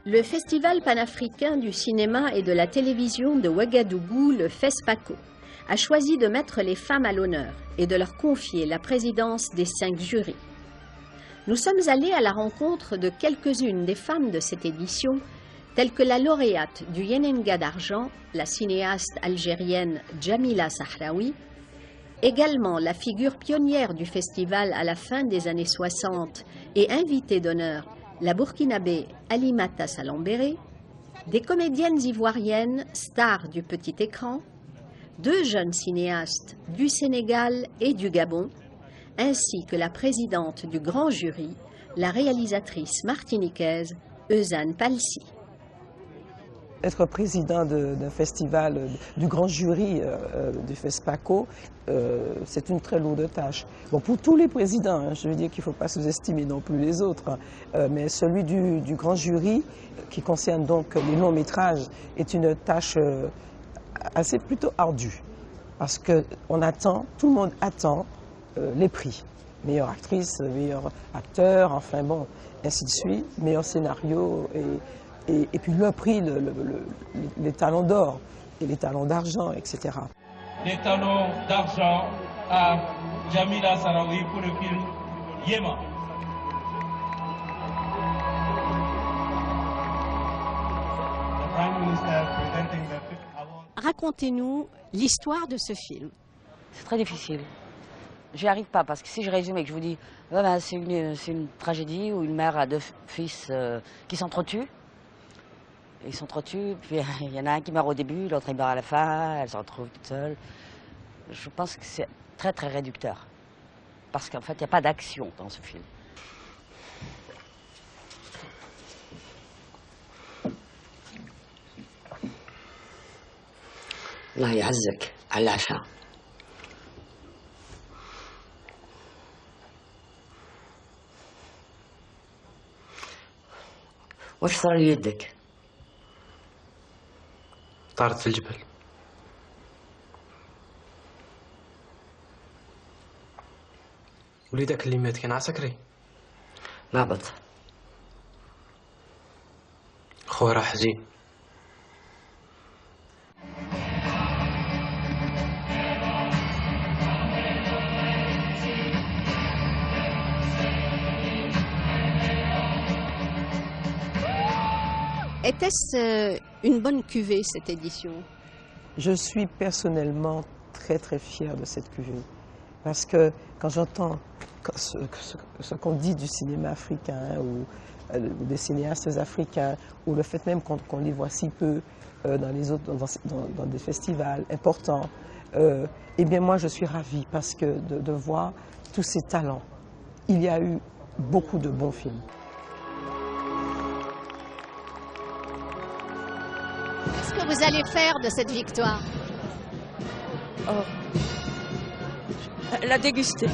Le Festival panafricain du cinéma et de la télévision de Ouagadougou, le FESPACO, a choisi de mettre les femmes à l'honneur et de leur confier la présidence des 5 jurys. Nous sommes allés à la rencontre de quelques-unes des femmes de cette édition, telles que la lauréate du Yenenga d'argent, la cinéaste algérienne Djamila Sahraoui, également la figure pionnière du festival à la fin des années 60 et invitée d'honneur, la burkinabé Alimata Salambéré, des comédiennes ivoiriennes, stars du petit écran, 2 jeunes cinéastes du Sénégal et du Gabon, ainsi que la présidente du grand jury, la réalisatrice martiniquaise Eusanne Palsy. Être président d'un festival, du grand jury du FESPACO, c'est une très lourde tâche. Bon, pour tous les présidents, hein, je veux dire qu'il ne faut pas sous-estimer non plus les autres, mais celui du grand jury, qui concerne donc les longs métrages, est une tâche assez plutôt ardue. Parce que tout le monde attend les prix. Meilleure actrice, meilleur acteur, enfin bon, ainsi de suite, meilleur scénario et puis le prix, les talons d'or et les talons d'argent, etc. Les talons d'argent à Djamila Sahraoui pour le film Yéma. Racontez-nous l'histoire de ce film. C'est très difficile. J'y arrive pas parce que si je résume et que je vous dis c'est une tragédie où une mère a 2 fils qui s'entretuent. Ils s'entretuent, puis il y en a un qui meurt au début, l'autre il meurt à la fin, elle se retrouve toute seule. Je pense que c'est très très réducteur. Parce qu'en fait, il n'y a pas d'action dans ce film. الله يعزك على العشاء. واش صار ليدك؟ طارت في الجبل. وليدك اللي مات كان عسكري؟ نابط. خويا راه حزين. Était-ce une bonne cuvée, cette édition? Je suis personnellement très très fière de cette cuvée. Parce que quand j'entends ce qu'on dit du cinéma africain ou des cinéastes africains, ou le fait même qu'on les voit si peu dans des festivals importants, eh bien moi je suis ravie parce que de voir tous ces talents. Il y a eu beaucoup de bons films. Qu'est-ce que vous allez faire de cette victoire? La déguster.